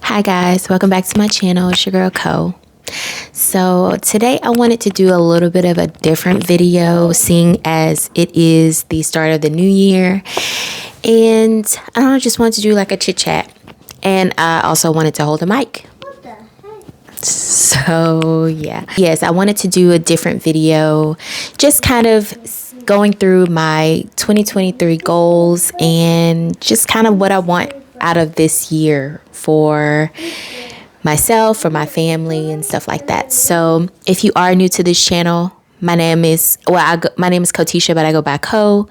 Hi guys, welcome back to my channel. It's your girl Co. So today I wanted to do a little bit of a different video, seeing as it is the start of the new year, and I don't know, just wanted to do like a chit chat, and I also wanted to hold a mic. So yeah, yes, I wanted to do a different video, just kind of going through my 2023 goals and just kind of what I want out of this year for myself, for my family, and stuff like that. So if you are new to this channel, my name is Kotisha, but I go by Co.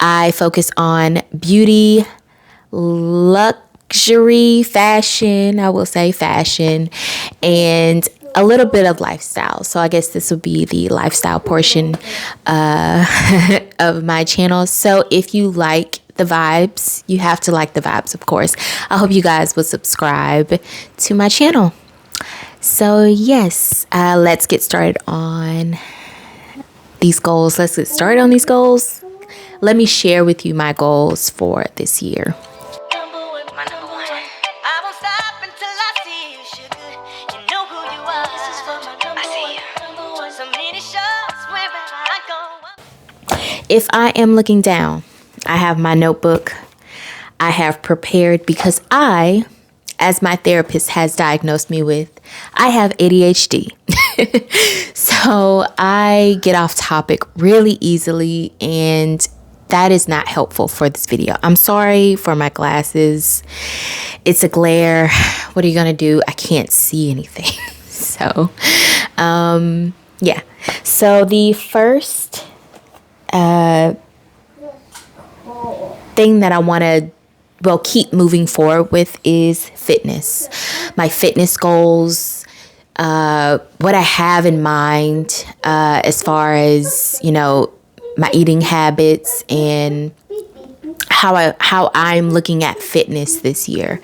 I focus on beauty, luxury, fashion, I will say fashion, and a little bit of lifestyle. So I guess this would be the lifestyle portion of my channel. So if you like the vibes, you have to like the vibes, of course. I hope you guys will subscribe to my channel. So yes, let's get started on these goals. Let me share with you my goals for this year. If I am looking down, I have my notebook. I have prepared because I, as my therapist has diagnosed me with, I have ADHD. So I get off topic really easily, and that is not helpful for this video. I'm sorry for my glasses. It's a glare. What are you gonna do? I can't see anything. So, yeah. So the first thing that I want to keep moving forward with is fitness. My fitness goals, what I have in mind as far as, you know, my eating habits and how I'm looking at fitness this year.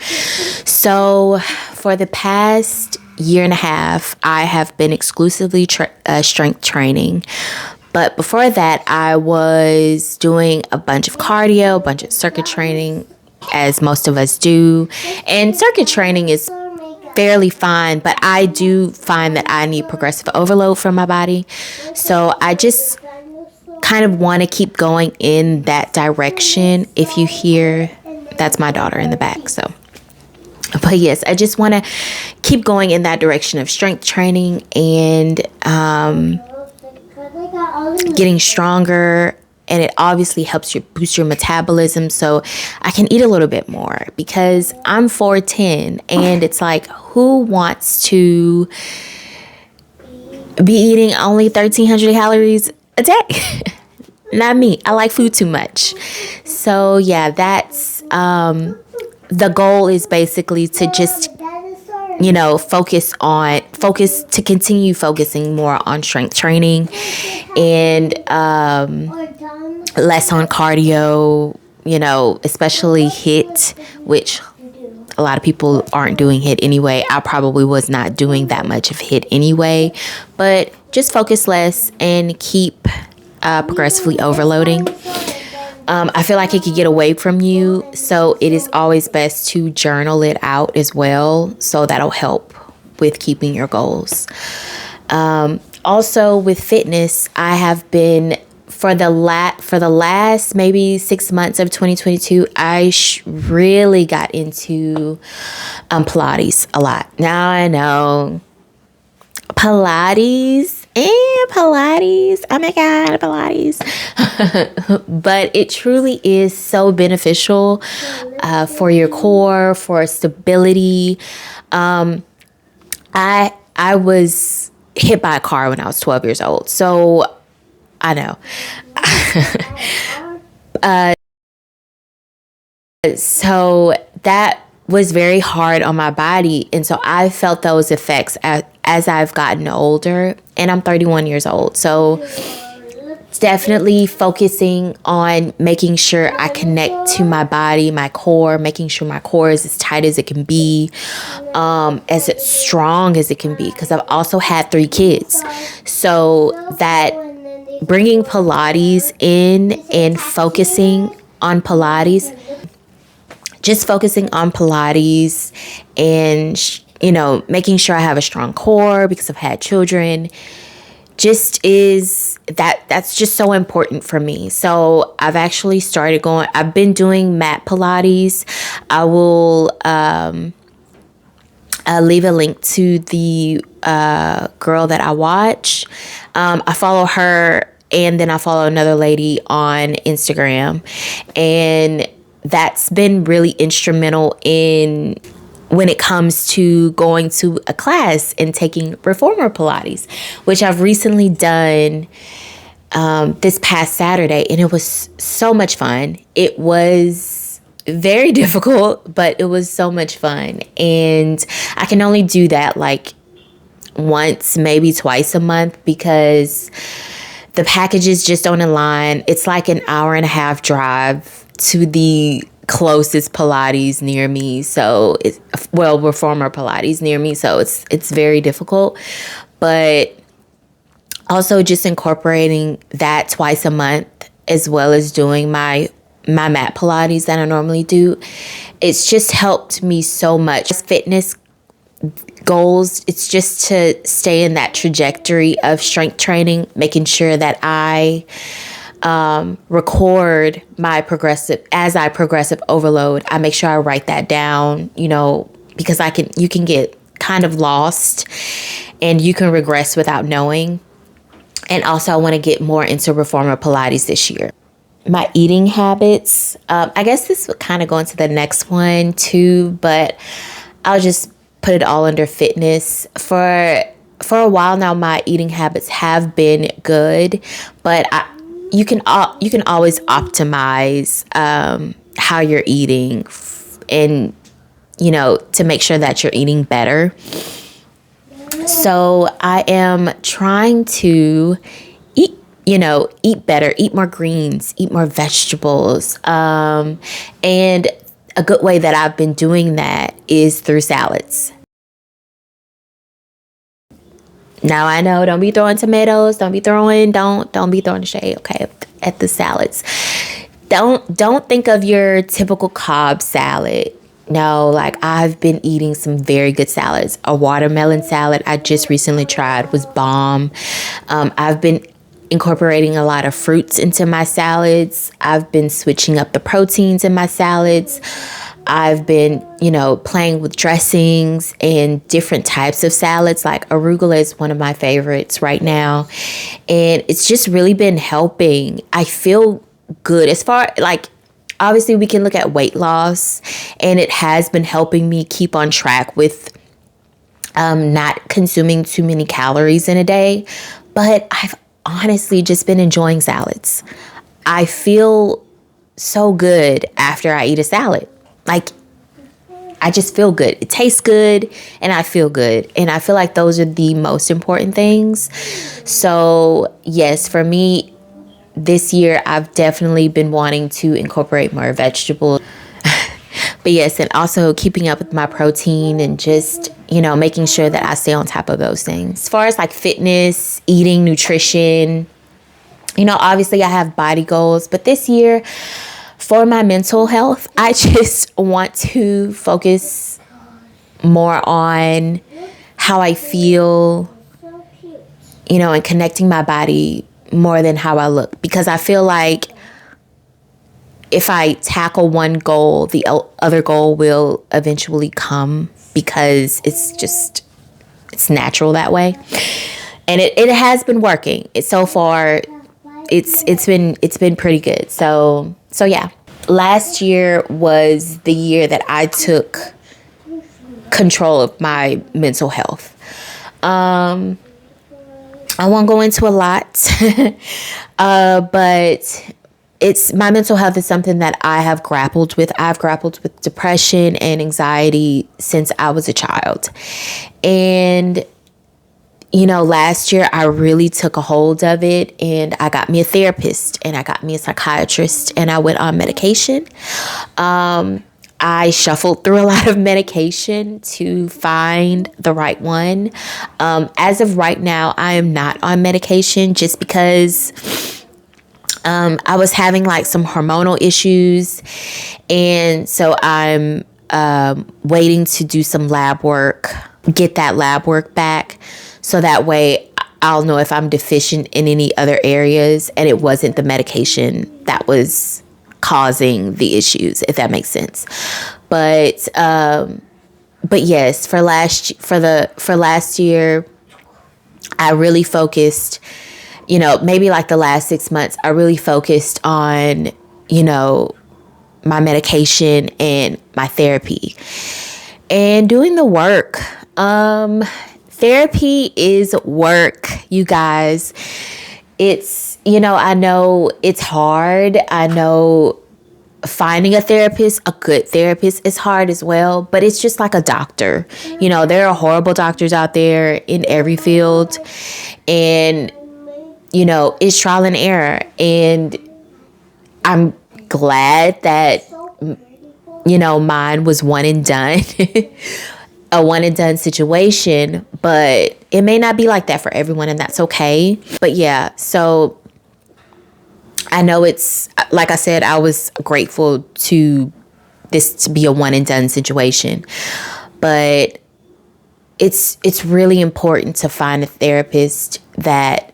So for the past year and a half, I have been exclusively strength training. But before that, I was doing a bunch of cardio, a bunch of circuit training, as most of us do. And circuit training is fairly fine, but I do find that I need progressive overload from my body. So I just kind of want to keep going in that direction. If you hear, that's my daughter in the back. So, but yes, I just want to keep going in that direction of strength training and getting stronger, and it obviously helps you boost your metabolism, so I can eat a little bit more because I'm 4'10", and it's like, who wants to be eating only 1,300 calories a day? Not me. I like food too much. So yeah, that's the goal is basically to just, you know, to continue focusing more on strength training and less on cardio, you know, especially HIIT, which a lot of people aren't doing HIIT anyway. I probably was not doing that much of HIIT anyway, but just focus less and keep progressively overloading. I feel like it could get away from you, so it is always best to journal it out as well, so that'll help with keeping your goals. Also with fitness, I have been for the last maybe 6 months of 2022, I really got into Pilates a lot. Now I know Pilates. Oh my God, Pilates. But it truly is so beneficial for your core, for stability. I was hit by a car when I was 12 years old, so I know. So that was very hard on my body, and so I felt those effects as I've gotten older, and I'm 31 years old. So definitely focusing on making sure I connect to my body, my core, making sure my core is as tight as it can be, as strong as it can be, because I've also had 3 kids. So that bringing Pilates in and focusing on Pilates, just focusing on Pilates and, making sure I have a strong core because I've had children that's just so important for me. So I've actually I've been doing mat Pilates. I will leave a link to the girl that I watch. I follow her, and then I follow another lady on Instagram, and that's been really instrumental in when it comes to going to a class and taking reformer Pilates, which I've recently done this past Saturday, and it was so much fun. It was very difficult, but it was so much fun. And I can only do that like once, maybe twice a month, because the packages just don't align. It's like an hour and a half drive to the closest Pilates near me. So reformer Pilates near me. So it's very difficult, but also just incorporating that twice a month, as well as doing my mat Pilates that I normally do. It's just helped me so much. Fitness goals, it's just to stay in that trajectory of strength training, making sure that I record my progressive overload. I make sure I write that down, because you can get kind of lost and you can regress without knowing. And also I want to get more into reformer Pilates this year. My eating habits, I guess this would kind of go into the next one too, but I'll just put it all under fitness. For a while now, my eating habits have been good, but you can always optimize how you're eating, and to make sure that you're eating better. So I am trying to eat better, eat more greens, eat more vegetables, and a good way that I've been doing that is through salads. Now I know, don't be throwing tomatoes, don't be throwing shade, okay, at the salads. Don't think of your typical Cobb salad. No, like I've been eating some very good salads. A watermelon salad I just recently tried was bomb. I've been incorporating a lot of fruits into my salads. I've been switching up the proteins in my salads. I've been, playing with dressings and different types of salads. Like arugula is one of my favorites right now. And it's just really been helping. I feel good as far like, obviously we can look at weight loss, and it has been helping me keep on track with not consuming too many calories in a day. But I've honestly just been enjoying salads. I feel so good after I eat a salad. Like, I just feel good. It tastes good and I feel good. And I feel like those are the most important things. So yes, for me this year, I've definitely been wanting to incorporate more vegetables. But yes, and also keeping up with my protein and just, making sure that I stay on top of those things. As far as like fitness, eating, nutrition, obviously I have body goals, but this year for my mental health, I just want to focus more on how I feel, and connecting my body more than how I look. Because I feel like if I tackle one goal, the other goal will eventually come, because it's natural that way. And it has been working. So far, it's been pretty good. So yeah. Last year was the year that I took control of my mental health. I won't go into a lot, but my mental health is something that I have grappled with. I've grappled with depression and anxiety since I was a child. And last year I really took a hold of it, and I got me a therapist and I got me a psychiatrist, and I went on medication. I shuffled through a lot of medication to find the right one. As of right now, I am not on medication just because I was having like some hormonal issues. And so I'm waiting to do some lab work, get that lab work back. So that way I'll know if I'm deficient in any other areas and it wasn't the medication that was causing the issues, if that makes sense. But yes, for last year, I really focused, maybe like the last 6 months, I really focused on, my medication and my therapy and doing the work. Therapy is work, you guys. It's, I know it's hard. I know finding a therapist, a good therapist, is hard as well, but it's just like a doctor. There are horrible doctors out there in every field, and, it's trial and error. And I'm glad that, mine was one and done. A one and done situation, but it may not be like that for everyone, and that's okay. But yeah, so I know it's, like I said, I was grateful to this to be a one and done situation, but it's really important to find a therapist that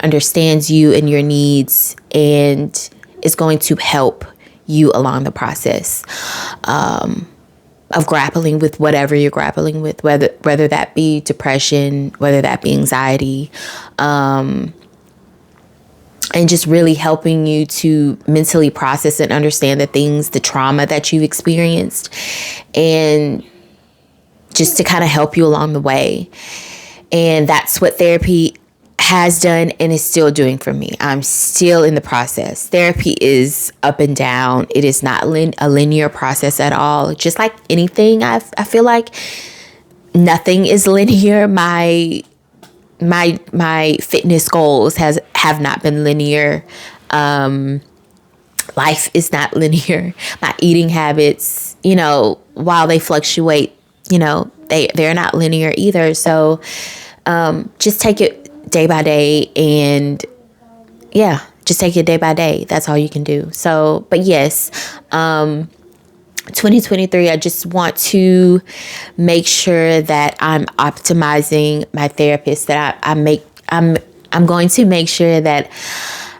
understands you and your needs and is going to help you along the process of grappling with whatever you're grappling with, whether that be depression, whether that be anxiety, and just really helping you to mentally process and understand the trauma that you've experienced, and just to kind of help you along the way. And that's what therapy has done and is still doing for me. I'm still in the process. Therapy is up and down. It is not a linear process at all. Just like anything, I feel like nothing is linear. My fitness goals have not been linear. Life is not linear. My eating habits, while they fluctuate, they're not linear either. So just take it day by day, and just take it day by day. That's all you can do. So, but yes, 2023, I just want to make sure that I'm optimizing my therapist, that I'm going to make sure that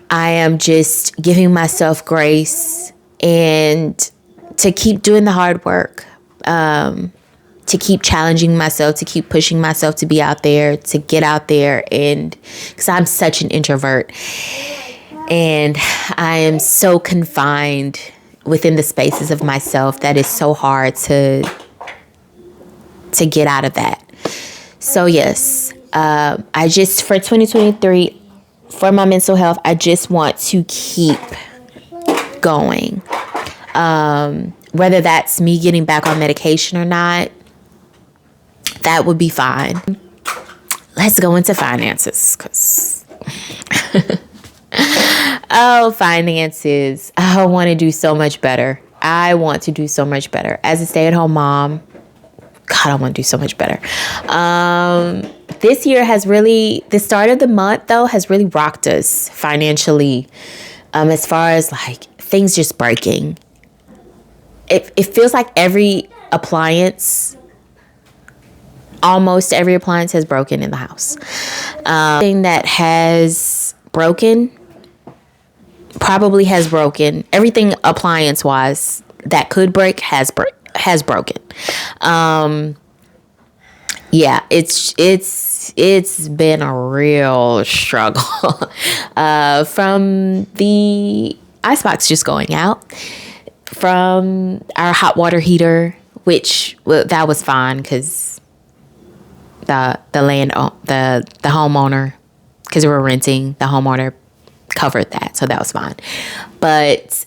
I am just giving myself grace and to keep doing the hard work, to keep challenging myself, to keep pushing myself to be out there, to get out there. And because I'm such an introvert and I am so confined within the spaces of myself that it's so hard to get out of that. So yes, I just, for 2023, for my mental health, I just want to keep going. Whether that's me getting back on medication or not, that would be fine. Let's go into finances, because finances. I want to do so much better. I want to do so much better. As a stay-at-home mom, God, I want to do so much better. This year the start of the month though, has really rocked us financially. As far as like things just breaking. It feels like almost every appliance has broken in the house. Thing that has broken probably has broken. Everything appliance-wise that could break has broken. Yeah, it's been a real struggle. From the icebox just going out, from our hot water heater, which that was fine because the homeowner, because we were renting, the homeowner covered that, so that was fine. But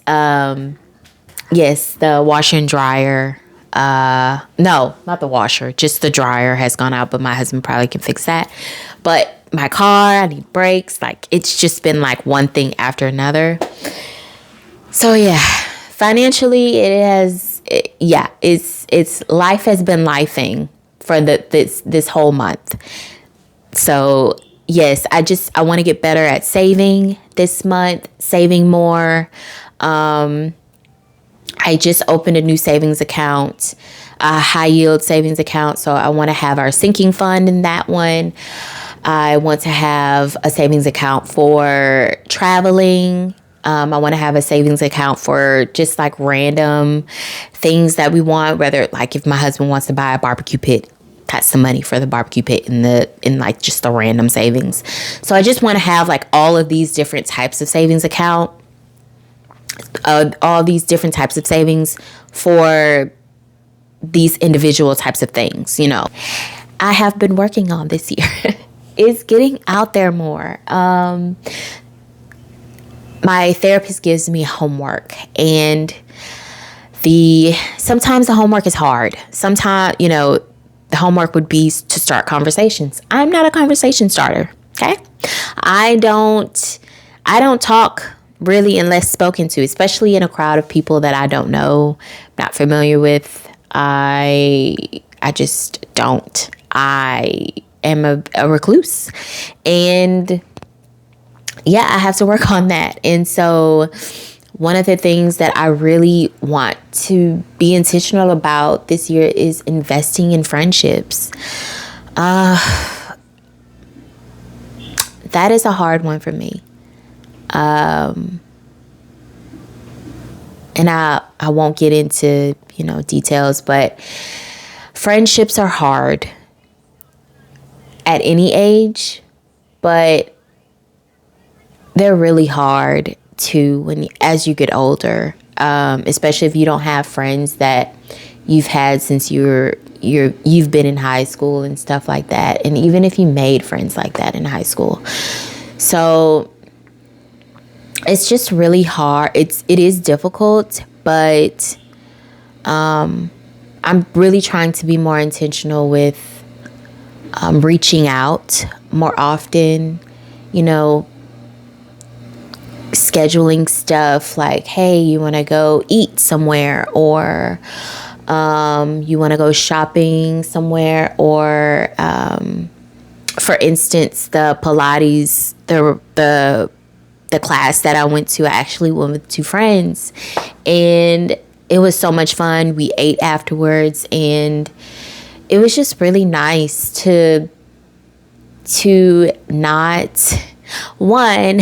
yes, the washer and dryer, no, not the washer, just the dryer has gone out, but my husband probably can fix that. But my car, I need brakes. Like, it's just been like one thing after another. So yeah, financially it's life has been lifing for this whole month. So yes, I want to get better at saving this month, saving more, and I just opened a new savings account, a high yield savings account. So I want to have our sinking fund in that one. I want to have a savings account for traveling. I want to have a savings account for just like random things that we want, whether like if my husband wants to buy a barbecue pit, that's the money for the barbecue pit in like just the random savings. So I just want to have like all of these different types of savings account, all these different types of savings for these individual types of things, I have been working on this year is getting out there more. My therapist gives me homework, and sometimes the homework is hard. Sometimes, the homework would be to start conversations. I'm not a conversation starter. Okay. I don't talk really unless spoken to, especially in a crowd of people that I don't know, not familiar with. I just don't. I am a recluse, and yeah, I have to work on that. And so one of the things that I really want to be intentional about this year is investing in friendships. That is a hard one for me. And I won't get into, details, but friendships are hard at any age, but they're really hard too as you get older, especially if you don't have friends that you've had since you've been in high school and stuff like that, and even if you made friends like that in high school. So it's just really hard. It is difficult, but I'm really trying to be more intentional with reaching out more often, scheduling stuff like, hey, you want to go eat somewhere, or you want to go shopping somewhere, or for instance, the Pilates, the class that I went to, I actually went with two friends, and it was so much fun. We ate afterwards, and it was just really nice to not one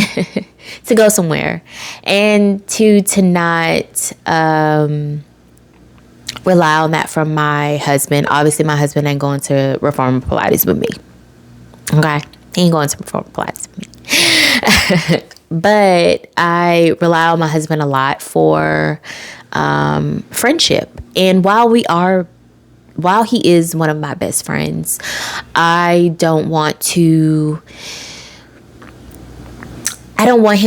to go somewhere, and to not rely on that from my husband. Obviously, my husband ain't going to Reformer Pilates with me. Okay, he ain't going to Reformer Pilates with me. But I rely on my husband a lot for friendship. And while he is one of my best friends, I don't want him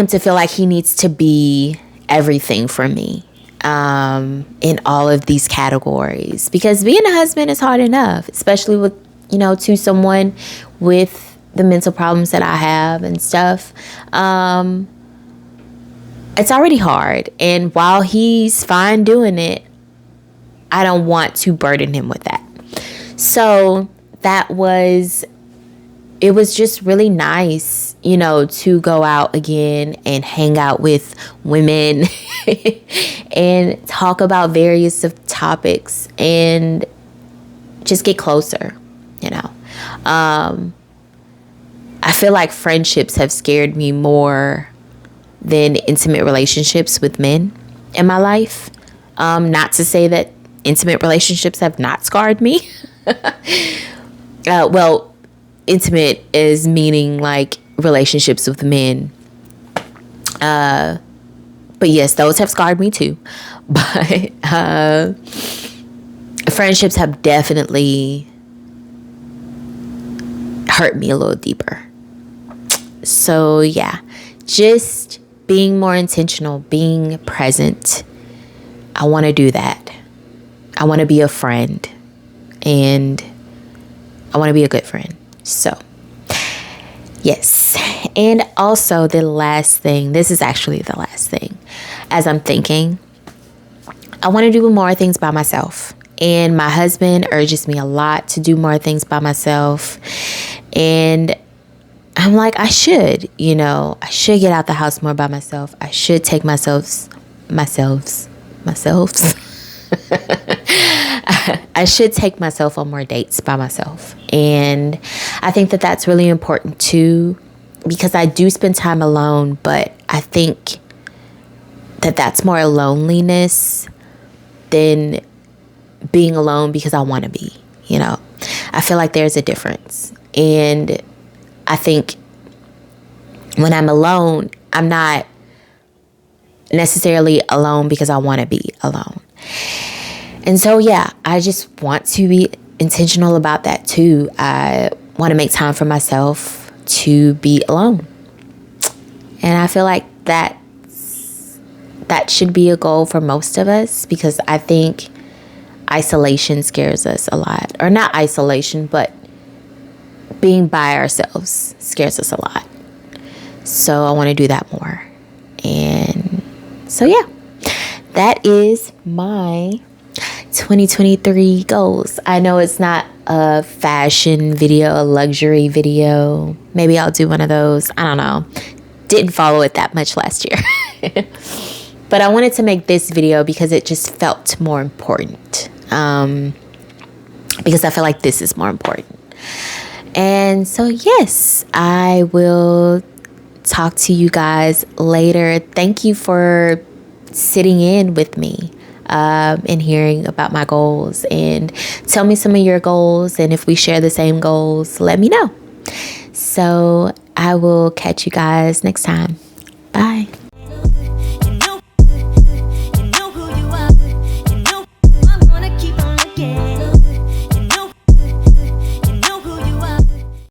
to feel like he needs to be everything for me in all of these categories, because being a husband is hard enough, especially with, to someone with the mental problems that I have and stuff. It's already hard. And while he's fine doing it, I don't want to burden him with that. So it was just really nice, to go out again and hang out with women and talk about various topics and just get closer, I feel like friendships have scared me more than intimate relationships with men in my life. Not to say that intimate relationships have not scarred me. Well, intimate is meaning like relationships with men. But yes, those have scarred me too. But friendships have definitely hurt me a little deeper. So yeah, just being more intentional, being present. I want to do that. I want to be a friend, and I want to be a good friend. So yes. And also the last thing, this is actually the last thing, as I'm thinking, I want to do more things by myself. And my husband urges me a lot to do more things by myself. And I'm like, I should get out the house more by myself. I should take myself myself. I should take myself on more dates by myself. And I think that that's really important too, because I do spend time alone, but I think that that's more loneliness than being alone because I want to be, you know. I feel like there's a difference. And I think when I'm alone, I'm not necessarily alone because I want to be alone. And so, yeah, I just want to be intentional about that too. I want to make time for myself to be alone. And I feel like that should be a goal for most of us, because I think isolation scares us a lot. Or not isolation, but being by ourselves scares us a lot. So I want to do that more. And so, yeah, that is my 2023 goals. I know it's not a fashion video, a luxury video. Maybe I'll do one of those. I don't know. Didn't follow it that much last year. But I wanted to make this video because it just felt more important. Because I feel like this is more important. And so, yes, I will talk to you guys later. Thank you for sitting in with me and hearing about my goals. And tell me some of your goals. And if we share the same goals, let me know. So I will catch you guys next time. Bye.